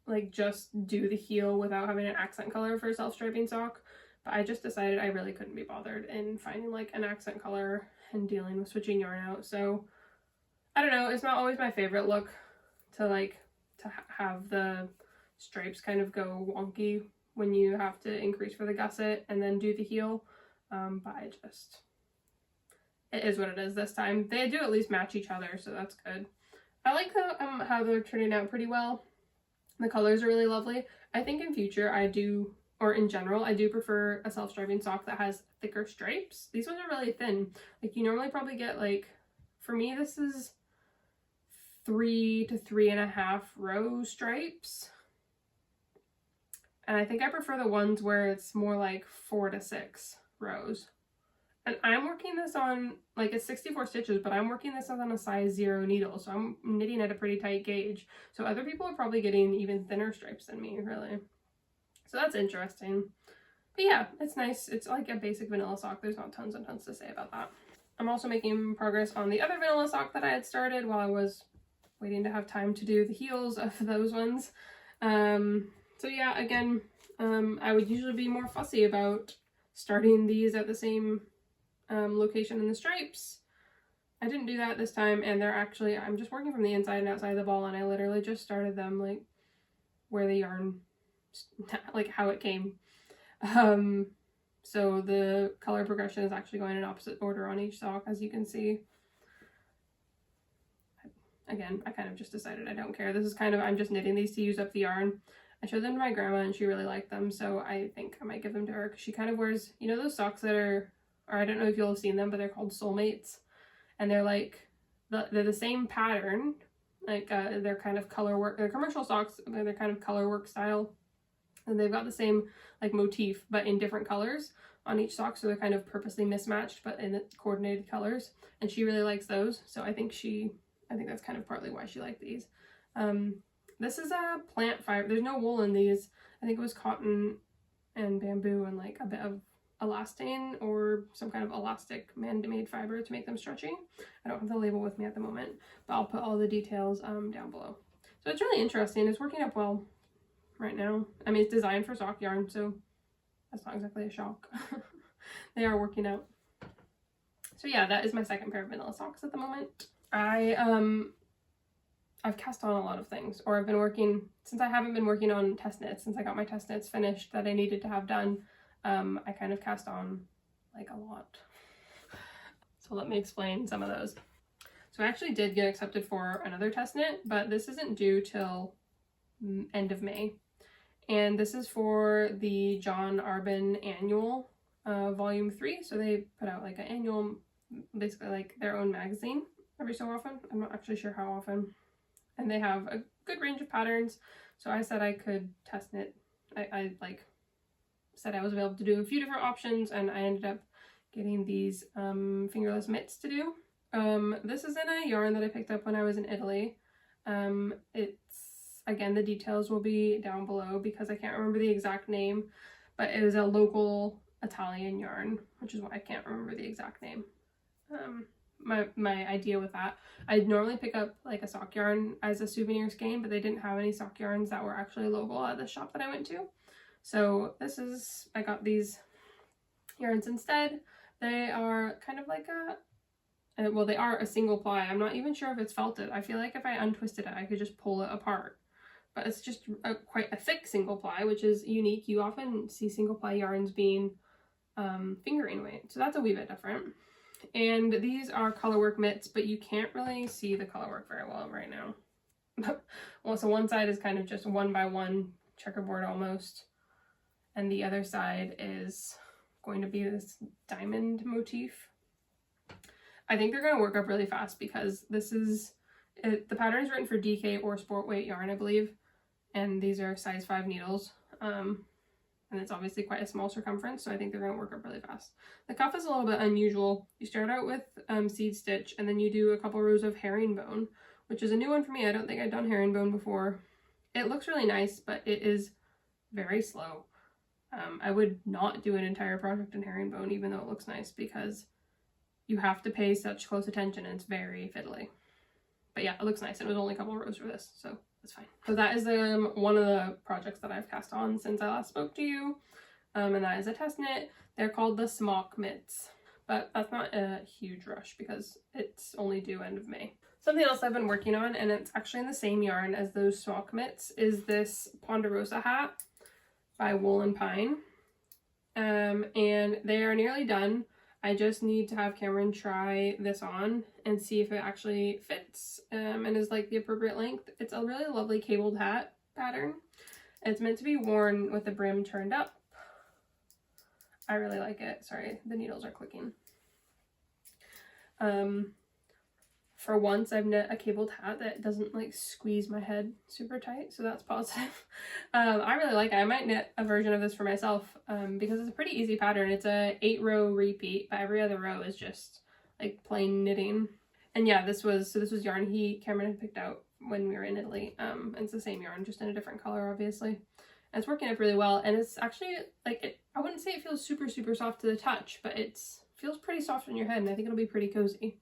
like, just do the heel without having an accent color for a self-striping sock, but I just decided I really couldn't be bothered in finding like an accent color and dealing with switching yarn out. So I don't know, it's not always my favorite look to have the stripes kind of go wonky when you have to increase for the gusset and then do the heel, but it is what it is this time. They do at least match each other, so that's good. I like how they're turning out pretty well. The colors are really lovely. I think in future in general, I do prefer a self-striping sock that has thicker stripes. These ones are really thin. Like, you normally probably get, like, for me this is 3 to 3.5 row stripes. And I think I prefer the ones where it's more like 4 to 6 rows. And I'm working this on, like, it's 64 stitches, but I'm working this on a size 0 needle, so I'm knitting at a pretty tight gauge. So other people are probably getting even thinner stripes than me, really. So that's interesting. But yeah, it's nice. It's like a basic vanilla sock. There's not tons and tons to say about that. I'm also making progress on the other vanilla sock that I had started while I was waiting to have time to do the heels of those ones. So yeah, again, I would usually be more fussy about starting these at the same location in the stripes. I didn't do that this time, and I'm just working from the inside and outside of the ball, and I literally just started them like where the yarn, like how it came. So the color progression is actually going in opposite order on each sock, as you can see. Again, I kind of just decided I don't care. This is kind of, I'm just knitting these to use up the yarn. I showed them to my grandma and she really liked them, so I think I might give them to her, because she kind of wears, you know those socks that are, or I don't know if you'll have seen them, but they're called Soulmates, and they're like, they're the same pattern, like they're kind of color work, they're commercial socks, they're kind of color work style, and they've got the same like motif but in different colors on each sock, so they're kind of purposely mismatched but in coordinated colors, and she really likes those, so I think that's kind of partly why she liked these. This is a plant fiber. There's no wool in these. I think it was cotton and bamboo and like a bit of elastane or some kind of elastic man-made fiber to make them stretchy. I don't have the label with me at the moment, but I'll put all the details down below. So it's really interesting. It's working up well right now. I mean, it's designed for sock yarn, so that's not exactly a shock. They are working out. So yeah, that is my second pair of vanilla socks at the moment. I've cast on a lot of things, or I've been working, since I haven't been working on test knits, since I got my test knits finished that I needed to have done, I kind of cast on like a lot. So let me explain some of those. So I actually did get accepted for another test knit, but this isn't due till end of May. And this is for the John Arbon Annual, Volume 3. So they put out like an annual, basically like their own magazine every so often. I'm not actually sure how often. And they have a good range of patterns, so I said I could test knit. I like said I was available to do a few different options, and I ended up getting these fingerless mitts to do. This is in a yarn that I picked up when I was in Italy. It's, again, the details will be down below because I can't remember the exact name, but it was a local Italian yarn, which is why I can't remember the exact name. My idea with that, I'd normally pick up like a sock yarn as a souvenir skein, but they didn't have any sock yarns that were actually local at the shop that I went to. So I got these yarns instead. They are kind of like well, they are a single ply. I'm not even sure if it's felted. I feel like if I untwisted it, I could just pull it apart. But it's just quite a thick single ply, which is unique. You often see single ply yarns being fingering weight, so that's a wee bit different. And these are colorwork mitts, but you can't really see the colorwork very well right now. Well, so one side is kind of just 1 by 1 checkerboard almost. And the other side is going to be this diamond motif. I think they're going to work up really fast because this is, the pattern is written for DK or sport weight yarn, I believe. And these are size 5 needles. And it's obviously quite a small circumference, so I think they're going to work up really fast. The cuff is a little bit unusual. You start out with seed stitch, and then you do a couple rows of herringbone, which is a new one for me. I don't think I've done herringbone before. It looks really nice, but it is very slow. I would not do an entire project in herringbone, even though it looks nice, because you have to pay such close attention and it's very fiddly. But yeah, it looks nice. It was only a couple rows for this, so it's fine. So that is one of the projects that I've cast on since I last spoke to you. And that is a test knit. They're called the Smock Mitts, but that's not a huge rush because it's only due end of May. Something else I've been working on, and it's actually in the same yarn as those Smock Mitts, is this Ponderosa Hat by Wool and Pine. And they are nearly done. I just need to have Cameron try this on and see if it actually fits and is like the appropriate length. It's a really lovely cabled hat pattern. It's meant to be worn with the brim turned up. I really like it. Sorry, the needles are clicking. For once, I've knit a cabled hat that doesn't like squeeze my head super tight, so that's positive. I really like it. I might knit a version of this for myself because it's a pretty easy pattern. It's a 8-row repeat, but every other row is just like plain knitting. And yeah, this was yarn Cameron had picked out when we were in Italy. And it's the same yarn, just in a different color, obviously. And it's working up really well, and it's actually like I wouldn't say it feels super soft to the touch, but it feels pretty soft on your head, and I think it'll be pretty cozy.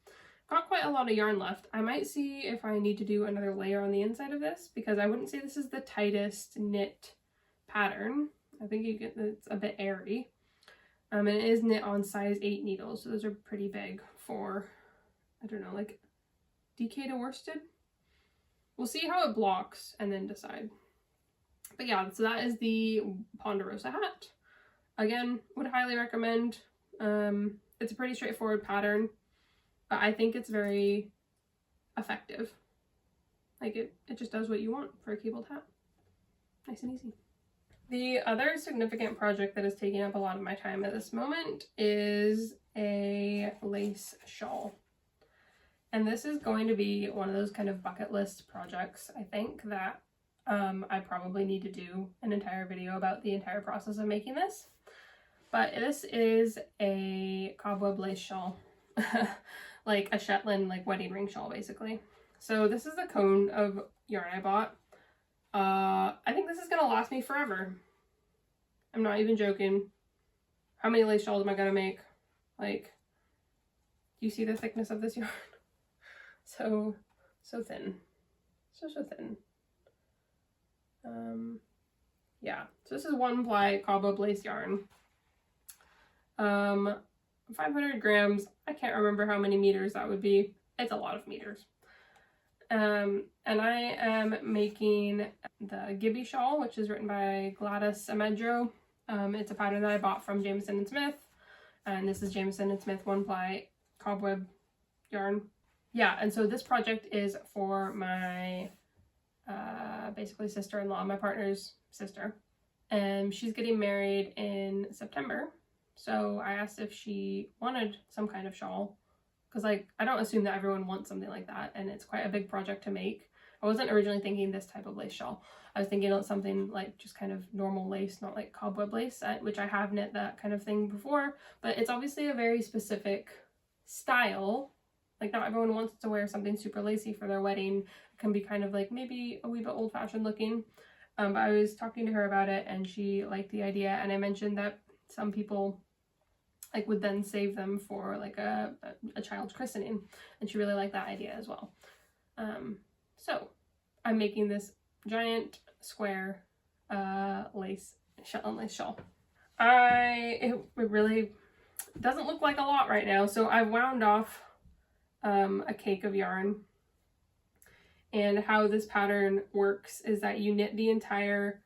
Got quite a lot of yarn left. I might see if I need to do another layer on the inside of this, because I wouldn't say this is the tightest knit pattern. I think it's a bit airy. And it is knit on size 8 needles, so those are pretty big for, I don't know, like DK to worsted. We'll see how it blocks and then decide. But yeah, so that is the Ponderosa Hat. Again, would highly recommend. It's a pretty straightforward pattern, but I think it's very effective. Like it just does what you want for a cabled hat. Nice and easy. The other significant project that is taking up a lot of my time at this moment is a lace shawl. And this is going to be one of those kind of bucket list projects, I think, that I probably need to do an entire video about the entire process of making this. But this is a cobweb lace shawl. Like a Shetland, like wedding ring shawl, basically. So this is the cone of yarn I bought. I think this is gonna last me forever. I'm not even joking. How many lace shawls am I gonna make? Like, do you see the thickness of this yarn? So thin. So thin. Yeah, so this is 1 ply cobweb lace yarn. 500 grams. I can't remember how many meters that would be. It's a lot of meters. And I am making the Gibbie Shawl, which is written by Gladys Amedro. It's a pattern that I bought from Jamieson and Smith. And this is Jamieson and Smith 1 ply cobweb yarn. Yeah, and so this project is for my basically sister-in-law, my partner's sister. And she's getting married in September. So I asked if she wanted some kind of shawl, because like I don't assume that everyone wants something like that, and it's quite a big project to make. I wasn't originally thinking this type of lace shawl. I was thinking of something like just kind of normal lace, not like cobweb lace, which I have knit that kind of thing before, but it's obviously a very specific style. Like not everyone wants to wear something super lacy for their wedding. It can be kind of like maybe a wee bit old-fashioned looking. But I was talking to her about it and she liked the idea, and I mentioned that some people like would then save them for like a child's christening, and she really liked that idea as well. So I'm making this giant square lace Shetland lace shawl. It really doesn't look like a lot right now, so I've wound off a cake of yarn. And how this pattern works is that you knit the entire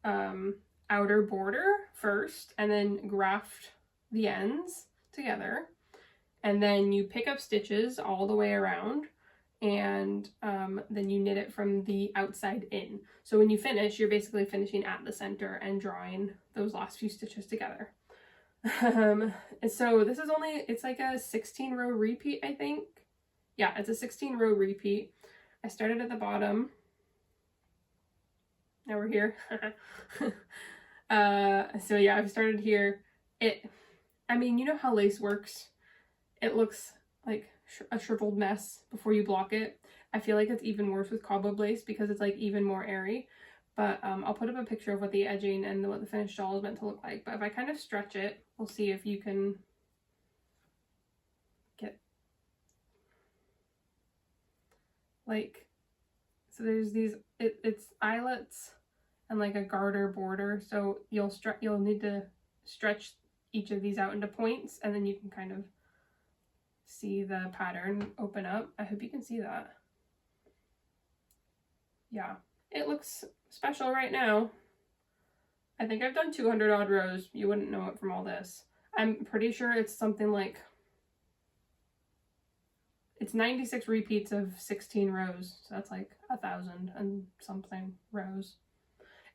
outer border first, and then graft the ends together, and then you pick up stitches all the way around, and then you knit it from the outside in. So when you finish, you're basically finishing at the center and drawing those last few stitches together. And so this is only, it's like a 16 row repeat, I think. Yeah, it's a 16 row repeat. I started at the bottom. Now we're here. So yeah, I've started here. I mean, you know how lace works? It looks like a shriveled mess before you block it. I feel like it's even worse with cobweb lace because it's like even more airy. But I'll put up a picture of what the edging and what the finished shawl is meant to look like. But if I kind of stretch it, we'll see if you can get like, so there's these, it's eyelets and like a garter border. So you'll need to stretch each of these out into points, and then you can kind of see the pattern open up. I hope you can see that. Yeah, it looks special right now. I think I've done 200 odd rows. You wouldn't know it from all this. I'm pretty sure it's something like, it's 96 repeats of 16 rows. So that's like 1,000 and something rows.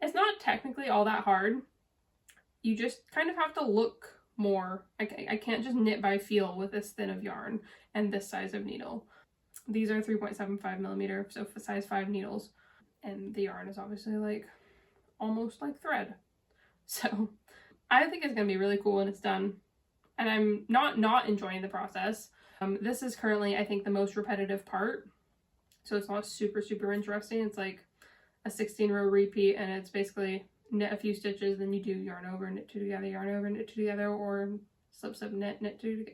It's not technically all that hard. You just kind of have to look more. I can't just knit by feel with this thin of yarn and this size of needle. These are 3.75 millimeter, so for size 5 needles. And the yarn is obviously like almost like thread. So I think it's gonna be really cool when it's done. And I'm not enjoying the process. This is currently, I think, the most repetitive part. So it's not super interesting. It's like a 16 row repeat, and it's basically knit a few stitches, then you do yarn over, knit two together, yarn over, knit two together, or slip slip knit, knit two,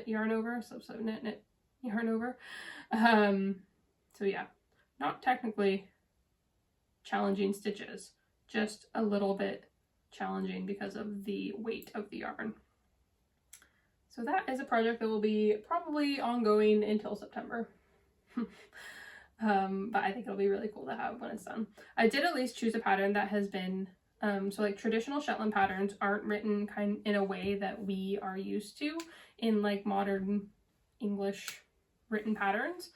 yarn over, slip slip knit, knit yarn over. So yeah, not technically challenging stitches, just a little bit challenging because of the weight of the yarn. So that is a project that will be probably ongoing until September. But I think it'll be really cool to have when it's done. I did at least choose a pattern that has been so like traditional Shetland patterns aren't written in a way that we are used to in like modern English written patterns.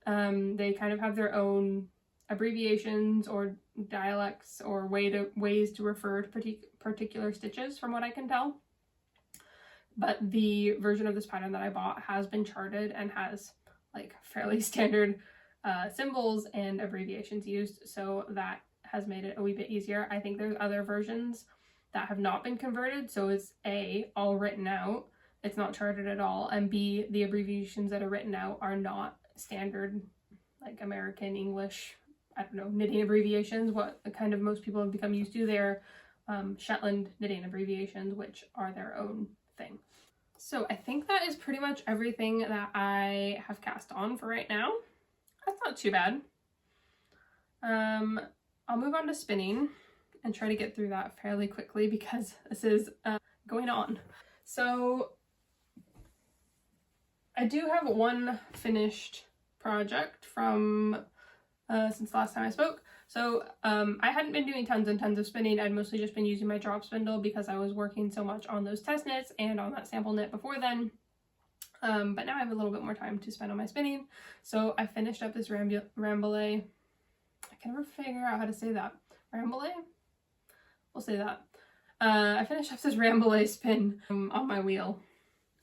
They kind of have their own abbreviations or dialects or ways to refer to particular stitches, from what I can tell. But the version of this pattern that I bought has been charted and has like fairly standard symbols and abbreviations used, so that has made it a wee bit easier. I think there's other versions that have not been converted, so it's A, all written out, it's not charted at all, and B, the abbreviations that are written out are not standard like American English, I don't know, knitting abbreviations, what kind of most people have become used to. They're Shetland knitting abbreviations, which are their own thing. So I think that is pretty much everything that I have cast on for right now. That's not too bad. I'll move on to spinning and try to get through that fairly quickly because this is going on. So I do have one finished project from since last time I spoke. So I hadn't been doing tons and tons of spinning. I'd mostly just been using my drop spindle because I was working so much on those test knits and on that sample knit before then. But now I have a little bit more time to spend on my spinning. So I finished up this rambouillet. I can never figure out how to say that. Rambouillet? We'll say that. I finished up this rambouillet spin on my wheel.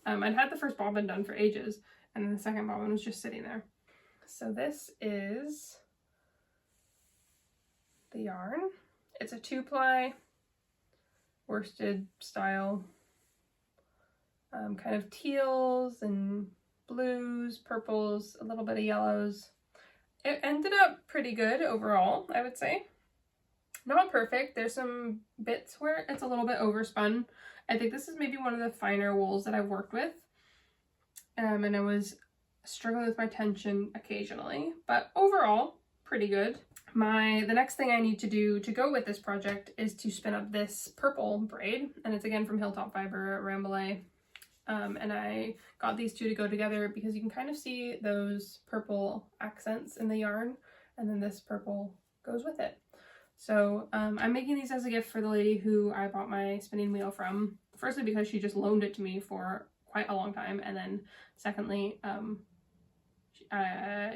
I'd had the first bobbin done for ages, and then the second bobbin was just sitting there. So this is the yarn. It's a 2-ply worsted style, kind of teals and blues, purples, a little bit of yellows. It ended up pretty good overall, I would say. Not perfect. There's some bits where it's a little bit overspun. I think this is maybe one of the finer wools that I've worked with. And I was struggling with my tension occasionally, but overall, pretty good. The next thing I need to do to go with this project is to spin up this purple braid, and it's again from Hilltop Fibre rambouillet. And I got these two to go together because you can kind of see those purple accents in the yarn, and then this purple goes with it. So I'm making these as a gift for the lady who I bought my spinning wheel from. Firstly, because she just loaned it to me for quite a long time, and then secondly,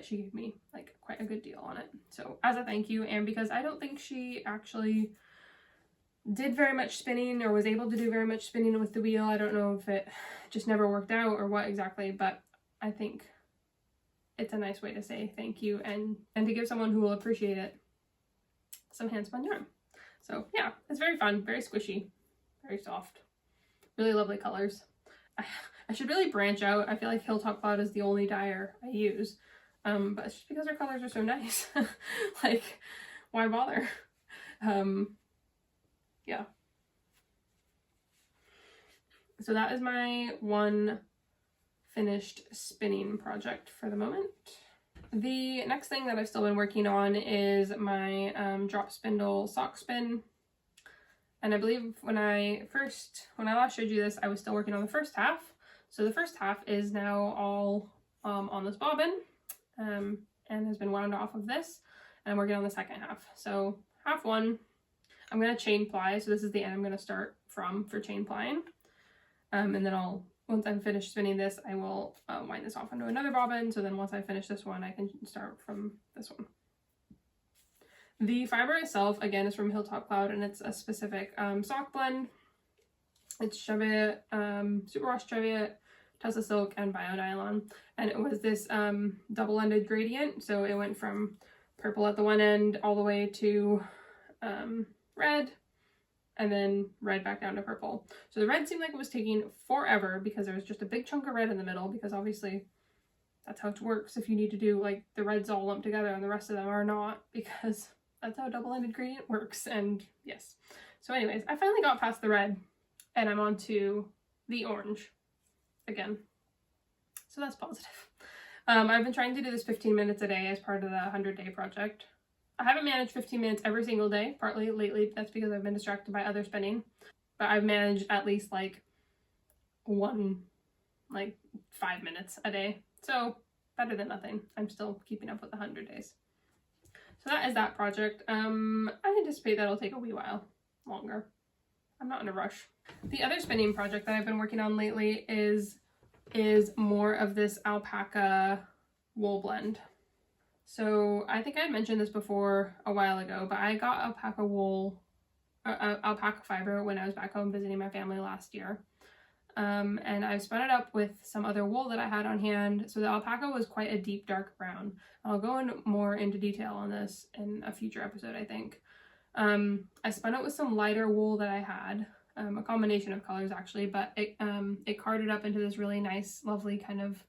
she gave me like quite a good deal on it. So as a thank you, and because I don't think she actually did very much spinning or was able to do very much spinning with the wheel. I don't know if it just never worked out or what exactly, but I think it's a nice way to say thank you and to give someone who will appreciate it some hand spun yarn. So yeah, it's very fun, very squishy, very soft, really lovely colors. I should really branch out. I feel like Hilltop Cloud is the only dyer I use, but it's just because our colors are so nice. Like, why bother? Yeah. So that is my one finished spinning project for the moment. The next thing that I've still been working on is my drop spindle sock spin. And I believe when I last showed you this, I was still working on the first half. So the first half is now all on this bobbin and has been wound off of this. And I'm working on the second half. So half one, I'm going to chain ply. So this is the end I'm going to start from for chain plying. And then once I'm finished spinning this, I will wind this off onto another bobbin. So then once I finish this one, I can start from this one. The fiber itself, again, is from Hilltop Cloud, and it's a specific sock blend. It's Cheviot, Superwash Cheviot, Tussa Silk, and Bio-Nylon. And it was this double-ended gradient, so it went from purple at the one end all the way to red, and then red back down to purple. So the red seemed like it was taking forever because there was just a big chunk of red in the middle, because obviously that's how it works if you need to do like the reds all lumped together and the rest of them are not, because that's how a double-ended gradient works. And yes, so anyways, I finally got past the red and I'm on to the orange again, so that's positive. I've been trying to do this 15 minutes a day as part of the 100-day project. I haven't managed 15 minutes every single day, partly lately that's because I've been distracted by other spinning, but I've managed at least like 5 minutes a day, so better than nothing. I'm still keeping up with the 100 days. So that is that project. I anticipate that'll take a wee while longer. I'm not in a rush. The other spinning project that I've been working on lately is more of this alpaca wool blend. So I think I had mentioned this before a while ago, but I got alpaca wool, alpaca fiber when I was back home visiting my family last year. And I've spun it up with some other wool that I had on hand. So the alpaca was quite a deep dark brown. I'll go more into detail on this in a future episode, I think. I spun it with some lighter wool that I had, a combination of colors actually, but it carded up into this really nice, lovely kind of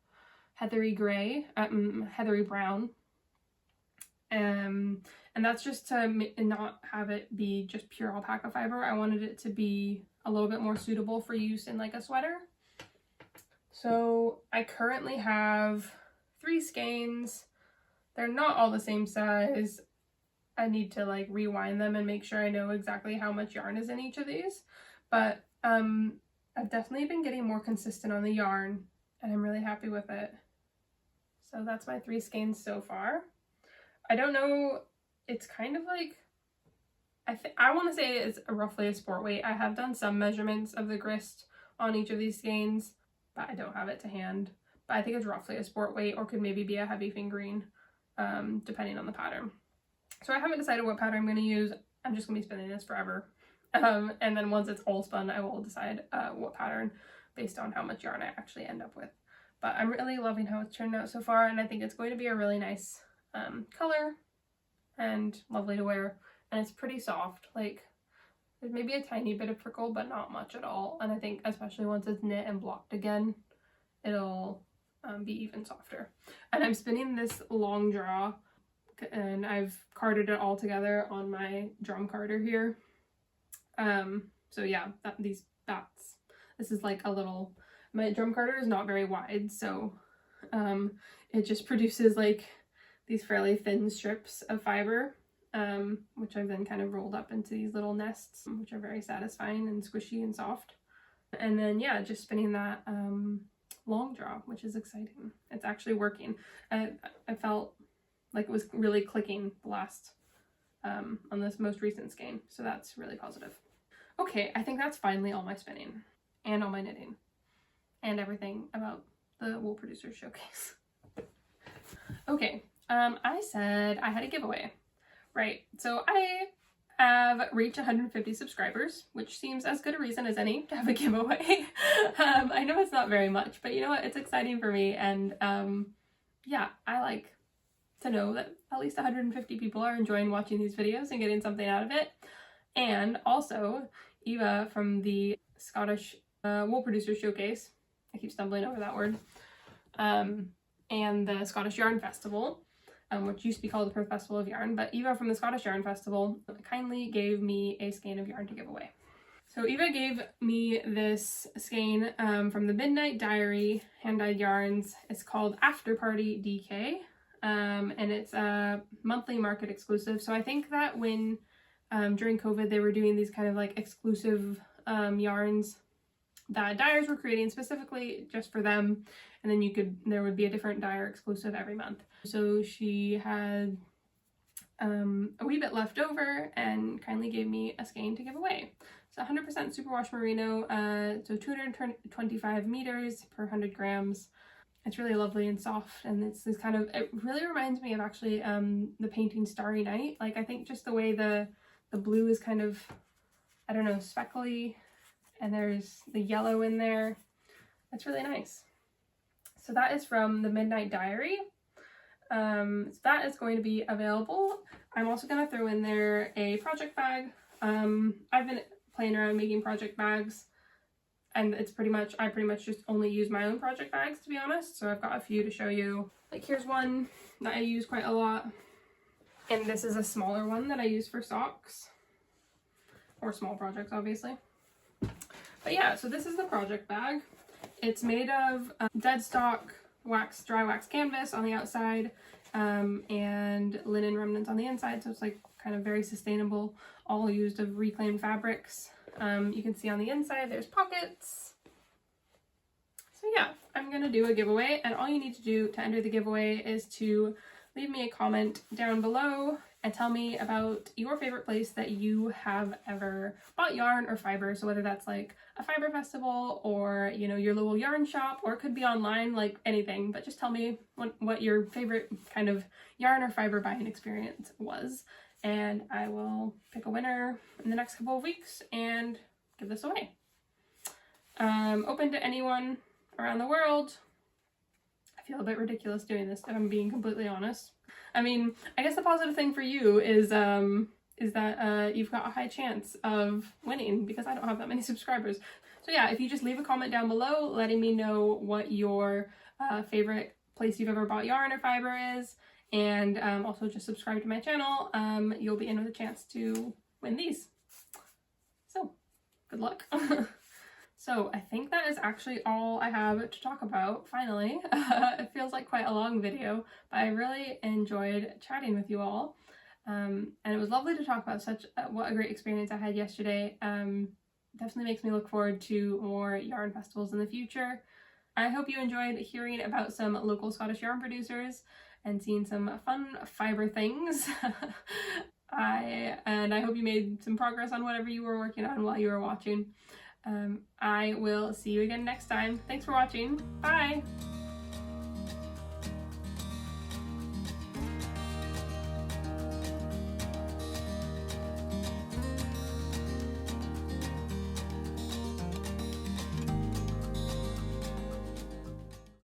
heathery gray, heathery brown. And that's just to not have it be just pure alpaca fiber. I wanted it to be a little bit more suitable for use in like a sweater. So I currently have 3 skeins. They're not all the same size. I need to like rewind them and make sure I know exactly how much yarn is in each of these. But I've definitely been getting more consistent on the yarn and I'm really happy with it. So that's my 3 skeins so far. I don't know, it's kind of like, I want to say it's roughly a sport weight. I have done some measurements of the grist on each of these skeins, but I don't have it to hand. But I think it's roughly a sport weight, or could maybe be a heavy fingering, depending on the pattern. So I haven't decided what pattern I'm going to use. I'm just going to be spinning this forever. And then once it's all spun, I will decide what pattern based on how much yarn I actually end up with. But I'm really loving how it's turned out so far, and I think it's going to be a really nice color and lovely to wear. And it's pretty soft, like there's maybe a tiny bit of prickle, but not much at all. And I think especially once it's knit and blocked again, it'll be even softer. And I'm spinning this long draw, and I've carded it all together on my drum carder here. So yeah, this is like a little, my drum carder is not very wide, so it just produces like these fairly thin strips of fiber, which I've then kind of rolled up into these little nests, which are very satisfying and squishy and soft. And then yeah, just spinning that long draw, which is exciting. It's actually working. I felt like it was really clicking the last on this most recent skein, so that's really positive. Okay, I think that's finally all my spinning and all my knitting and everything about the Wool Producers Showcase. Okay, I said I had a giveaway. Right, so I have reached 150 subscribers, which seems as good a reason as any to have a giveaway. I know it's not very much, but you know what? It's exciting for me, and yeah, I like to know that at least 150 people are enjoying watching these videos and getting something out of it. And also, Eva from the Scottish Wool Producers Showcase, I keep stumbling over that word, and the Scottish Yarn Festival, which used to be called the Perth Festival of Yarn, but Eva from the Scottish Yarn Festival kindly gave me a skein of yarn to give away. So Eva gave me this skein from the Midnight Diary hand-dyed yarns. It's called After Party DK, and it's a monthly market exclusive. So I think that when during COVID they were doing these kind of like exclusive yarns that dyers were creating specifically just for them, and then there would be a different dyer exclusive every month. So she had a wee bit left over and kindly gave me a skein to give away. It's 100% superwash merino, so 225 meters per 100 grams. It's really lovely and soft, and it's this kind of, it really reminds me of actually the painting Starry Night. Like, I think just the way the blue is kind of, I don't know, speckly, and there's the yellow in there. It's really nice. So that is from the Midnight Diary. So that is going to be available. I'm also going to throw in there a project bag. I've been playing around making project bags, and I pretty much just only use my own project bags, to be honest. So I've got a few to show you. Like, here's one that I use quite a lot, and this is a smaller one that I use for socks or small projects, obviously. But yeah, so this is the project bag. It's made of dead stock dry wax canvas on the outside, and linen remnants on the inside, so it's like kind of very sustainable, all used of reclaimed fabrics. You can see on the inside there's pockets. So yeah, I'm gonna do a giveaway, and all you need to do to enter the giveaway is to leave me a comment down below and tell me about your favorite place that you have ever bought yarn or fiber. So whether that's like a fiber festival, or you know, your local yarn shop, or it could be online, like anything, but just tell me what your favorite kind of yarn or fiber buying experience was, and I will pick a winner in the next couple of weeks and give this away. Open to anyone around the world. I feel a bit ridiculous doing this, if I'm being completely honest. I mean, I guess the positive thing for you is that you've got a high chance of winning, because I don't have that many subscribers. So yeah, if you just leave a comment down below letting me know what your favorite place you've ever bought yarn or fiber is, and also just subscribe to my channel, you'll be in with a chance to win these. So, good luck. So I think that is actually all I have to talk about, finally. It feels like quite a long video, but I really enjoyed chatting with you all. And it was lovely to talk about what a great experience I had yesterday. Definitely makes me look forward to more yarn festivals in the future. I hope you enjoyed hearing about some local Scottish yarn producers and seeing some fun fiber things. I hope you made some progress on whatever you were working on while you were watching. I will see you again next time. Thanks for watching. Bye!